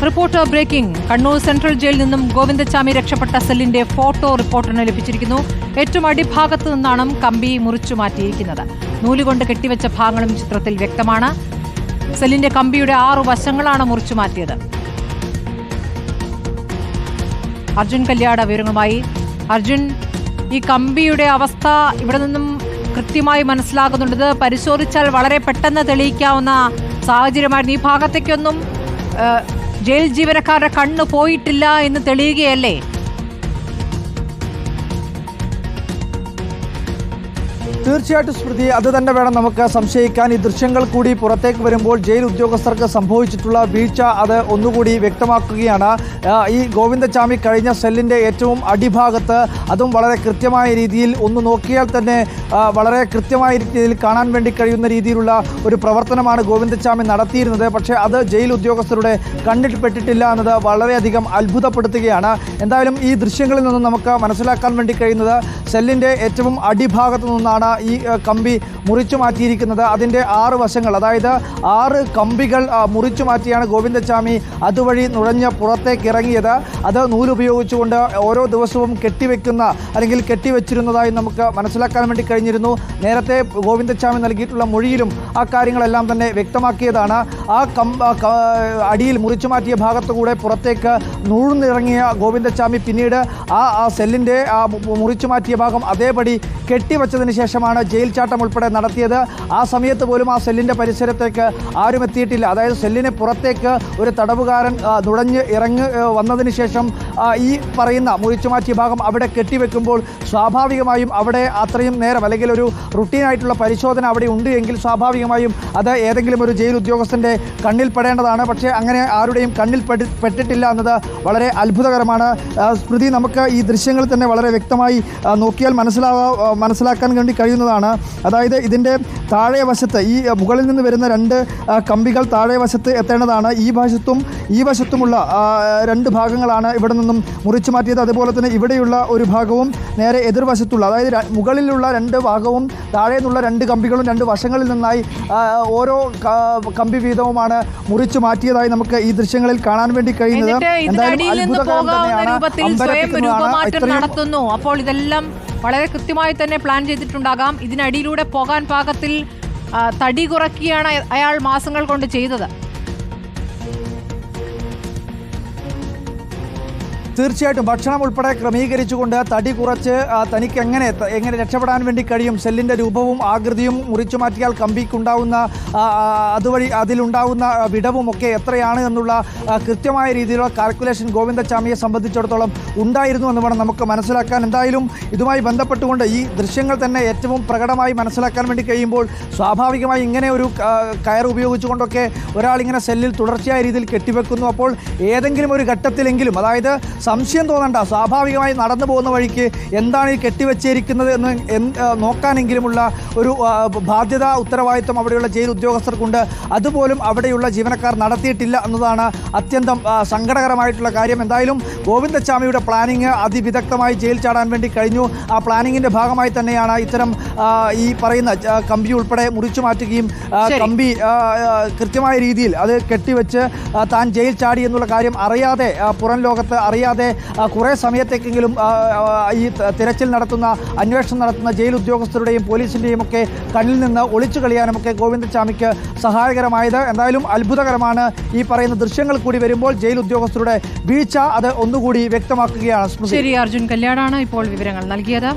Reporter breaking. Kannur central ജയിലിൽ നിന്നും ഗോവിന്ദച്ചാമി രക്ഷപ്പെട്ട സെല്ലിന്റെ ഫോട്ടോ റിപ്പോർട്ടറിന് ലഭിച്ചിരിക്കുന്നു. ഏറ്റവും അടിഭാഗത്ത് നിന്നാണ് കമ്പി മുറിച്ചു മാറ്റിയിരിക്കുന്നത്. നൂലുകൊണ്ട് കെട്ടിവെച്ച ഭാഗങ്ങളും ചിത്രത്തിൽ വ്യക്തമാണ്. സെല്ലിന്റെ കമ്പിയുടെ 6 വശങ്ങളാണ് മുറിച്ചു മാറ്റിയത്. അർജുൻ കല്യാട് വിവരങ്ങളുമായി. അർജുൻ, ഈ കമ്പിയുടെ അവസ്ഥ ഇവിടെ നിന്നും കൃത്യമായി മനസ്സിലാകുന്നുണ്ട്. പരിശോധിച്ചാൽ വളരെ പെട്ടെന്ന് തെളിയിക്കാവുന്ന സാഹചര്യമായിരുന്നു. ഈ ഭാഗത്തേക്കൊന്നും ജയിൽ ജീവനക്കാരുടെ കണ്ണ് പോയിട്ടില്ല എന്ന് തെളിയുകയല്ലേ? തീർച്ചയായിട്ടും സ്മൃതി, അത് തന്നെ വേണം നമുക്ക് സംശയിക്കാൻ. ഈ ദൃശ്യങ്ങൾ കൂടി പുറത്തേക്ക് വരുമ്പോൾ ജയിൽ ഉദ്യോഗസ്ഥർക്ക് സംഭവിച്ചിട്ടുള്ള വീഴ്ച അത് ഒന്നുകൂടി വ്യക്തമാക്കുകയാണ്. ഈ ഗോവിന്ദച്ചാമി കഴിഞ്ഞ സെല്ലിൻ്റെ ഏറ്റവും അടിഭാഗത്ത്, അതും വളരെ കൃത്യമായ രീതിയിൽ ഒന്ന് നോക്കിയാൽ തന്നെ വളരെ കൃത്യമായ രീതിയിൽ കാണാൻ വേണ്ടി കഴിയുന്ന രീതിയിലുള്ള ഒരു പ്രവർത്തനമാണ് ഗോവിന്ദച്ചാമി നടത്തിയിരുന്നത്. പക്ഷേ അത് ജയിൽ ഉദ്യോഗസ്ഥരുടെ കണ്ണിൽ പെട്ടിട്ടില്ല എന്നത് വളരെയധികം അത്ഭുതപ്പെടുത്തുകയാണ്. എന്തായാലും ഈ ദൃശ്യങ്ങളിൽ നിന്നും നമുക്ക് മനസ്സിലാക്കാൻ വേണ്ടി കഴിയുന്നത് സെല്ലിൻ്റെ ഏറ്റവും അടിഭാഗത്തു നിന്നാണ് ഈ കമ്പി മുറിച്ചു മാറ്റിയിരിക്കുന്നത്. അതിൻ്റെ 6 വശങ്ങൾ, അതായത് 6 കമ്പികൾ മുറിച്ചു മാറ്റിയാണ് ഗോവിന്ദച്ചാമി അതുവഴി നുഴഞ്ഞ് പുറത്തേക്ക് ഇറങ്ങിയത്. അത് നൂലുപയോഗിച്ചുകൊണ്ട് ഓരോ ദിവസവും കെട്ടിവെക്കുന്ന അല്ലെങ്കിൽ കെട്ടിവെച്ചിരുന്നതായി നമുക്ക് മനസ്സിലാക്കാൻ വേണ്ടി കഴിഞ്ഞിരുന്നു. നേരത്തെ ഗോവിന്ദച്ചാമി നൽകിയിട്ടുള്ള മൊഴിയിലും ആ കാര്യങ്ങളെല്ലാം തന്നെ വ്യക്തമാക്കിയതാണ്. ആ അടിയിൽ മുറിച്ചു മാറ്റിയ ഭാഗത്തുകൂടെ പുറത്തേക്ക് നൂഴ്ന്നിറങ്ങിയ ഗോവിന്ദച്ചാമി പിന്നീട് ആ സെല്ലിൻ്റെ മുറിച്ചു മാറ്റിയ ഭാഗം അതേപടി കെട്ടിവെച്ചതിന് ശേഷമാണ് ജയിൽ ചാട്ടം ഉൾപ്പെടെ നടത്തിയത്. ആ സമയത്ത് പോലും ആ സെല്ലിൻ്റെ പരിസരത്തേക്ക് ആരും എത്തിയിട്ടില്ല. അതായത് സെല്ലിന് പുറത്തേക്ക് ഒരു തടവുകാരൻ നുഴഞ്ഞ് വന്നതിന് ശേഷം ഈ പറയുന്ന മുറിച്ചു മാറ്റിയ ഭാഗം അവിടെ കെട്ടിവെക്കുമ്പോൾ സ്വാഭാവികമായും അവിടെ അത്രയും നേരം അല്ലെങ്കിൽ ഒരു റുട്ടീനായിട്ടുള്ള പരിശോധന അവിടെ ഉണ്ട് എങ്കിൽ സ്വാഭാവികമായും അത് ഏതെങ്കിലും ഒരു ജയിൽ ഉദ്യോഗസ്ഥൻ്റെ കണ്ണിൽ പെടേണ്ടതാണ്. പക്ഷേ അങ്ങനെ ആരുടെയും കണ്ണിൽ പെട്ടിട്ടില്ല എന്നത് വളരെ അത്ഭുതകരമാണ്. സ്മൃതി, നമുക്ക് ഈ ദൃശ്യങ്ങൾ തന്നെ വളരെ വ്യക്തമായി നോക്കിയാൽ മനസ്സിലാക്കാൻ വേണ്ടി കഴിയുന്നതാണ്. അതായത് ഇതിൻ്റെ താഴെ വശത്ത് ഈ മുകളിൽ നിന്ന് വരുന്ന 2 കമ്പികൾ താഴെ വശത്ത് എത്തേണ്ടതാണ്. ഈ വശത്തുമുള്ള 2 ഭാഗങ്ങളാണ് ഇവിടെ നിന്നും മുറിച്ചു മാറ്റിയത്. അതുപോലെ തന്നെ ഇവിടെയുള്ള ഒരു ഭാഗവും നേരെ എതിർവശത്തുള്ള, അതായത് മുകളിലുള്ള 2 ഭാഗവും താഴെ നിന്നുള്ള 2 കമ്പികളും 2 വശങ്ങളിൽ നിന്നായി ഓരോ കമ്പി വീതവുമാണ് മുറിച്ചു മാറ്റിയതായി നമുക്ക് ഈ ദൃശ്യങ്ങളിൽ കാണാൻ വേണ്ടി കഴിയുന്നത്. എന്തായാലും നടത്തുന്നു. അപ്പോൾ ഇതെല്ലാം വളരെ കൃത്യമായി തന്നെ പ്ലാൻ ചെയ്തിട്ടുണ്ടാകാം. ഇതിനടിയിലൂടെ പോകാൻ പാകത്തിൽ തടി കുറയ്ക്കുകയാണ് അയാൾ മാസങ്ങൾ കൊണ്ട് ചെയ്തത്. തീർച്ചയായിട്ടും ഭക്ഷണം ഉൾപ്പെടെ ക്രമീകരിച്ചുകൊണ്ട് തടി കുറച്ച് തനിക്ക് എങ്ങനെ രക്ഷപ്പെടാൻ വേണ്ടി കഴിയും, സെല്ലിൻ്റെ രൂപവും ആകൃതിയും മുറിച്ചു മാറ്റിയാൽ കമ്പിക്കുണ്ടാവുന്ന അതുവഴി അതിലുണ്ടാവുന്ന വിടവുമൊക്കെ എത്രയാണ് എന്നുള്ള കൃത്യമായ രീതിയിലുള്ള കാൽക്കുലേഷൻ ഗോവിന്ദച്ചാമിയെ സംബന്ധിച്ചിടത്തോളം ഉണ്ടായിരുന്നു എന്ന് വേണം നമുക്ക് മനസ്സിലാക്കാൻ. എന്തായാലും ഇതുമായി ബന്ധപ്പെട്ടുകൊണ്ട് ഈ ദൃശ്യങ്ങൾ തന്നെ ഏറ്റവും പ്രകടമായി മനസ്സിലാക്കാൻ വേണ്ടി കഴിയുമ്പോൾ സ്വാഭാവികമായി ഇങ്ങനെ ഒരു കയർ ഉപയോഗിച്ചുകൊണ്ടൊക്കെ ഒരാളിങ്ങനെ സെല്ലിൽ തുടർച്ചയായ രീതിയിൽ കെട്ടിവെക്കുന്നു. അപ്പോൾ ഏതെങ്കിലും ഒരു ഘട്ടത്തിലെങ്കിലും, അതായത് സംശയം തോന്നണ്ട, സ്വാഭാവികമായി നടന്നു പോകുന്ന വഴിക്ക് എന്താണ് ഈ കെട്ടിവെച്ചിരിക്കുന്നത് എന്ന് നോക്കാനെങ്കിലുമുള്ള ഒരു ബാധ്യത, ഉത്തരവാദിത്വം അവിടെയുള്ള ജയിൽ ഉദ്യോഗസ്ഥർക്കുണ്ട്. അതുപോലും അവിടെയുള്ള ജീവനക്കാർ നടത്തിയിട്ടില്ല എന്നതാണ് അത്യന്തം സങ്കടകരമായിട്ടുള്ള കാര്യം. എന്തായാലും ഗോവിന്ദച്ചാമിയുടെ പ്ലാനിങ് അതിവിദഗ്ധമായി ജയിൽ ചാടാൻ വേണ്ടി കഴിഞ്ഞു. ആ പ്ലാനിങ്ങിൻ്റെ ഭാഗമായി തന്നെയാണ് ഇത്തരം ഈ പറയുന്ന കമ്പി ഉൾപ്പെടെ മുറിച്ചു മാറ്റുകയും കമ്പി കൃത്യമായ രീതിയിൽ അത് കെട്ടിവെച്ച് താൻ ജയിൽ ചാടി എന്നുള്ള കാര്യം അറിയാതെ, പുറം ലോകത്ത് അറിയാതെ കുറേ സമയത്തേക്കെങ്കിലും ഈ തിരച്ചിൽ നടത്തുന്ന, അന്വേഷണം നടത്തുന്ന ജയിൽ ഉദ്യോഗസ്ഥരുടെയും പോലീസിൻ്റെയും ഒക്കെ കണ്ണിൽ നിന്ന് ഒളിച്ചു കളിയാനുമൊക്കെ ഗോവിന്ദച്ചാമിക്ക് സഹായകരമായത്. എന്തായാലും അത്ഭുതകരമാണ്. ഈ പറയുന്ന ദൃശ്യങ്ങൾ കൂടി വരുമ്പോൾ ജയിൽ ഉദ്യോഗസ്ഥരുടെ വീഴ്ച അത് ഒന്നുകൂടി വ്യക്തമാക്കുകയാണ്. ശരി, അർജുൻ കല്യാടാണ് ഇപ്പോൾ വിവരങ്ങൾ നൽകിയത്.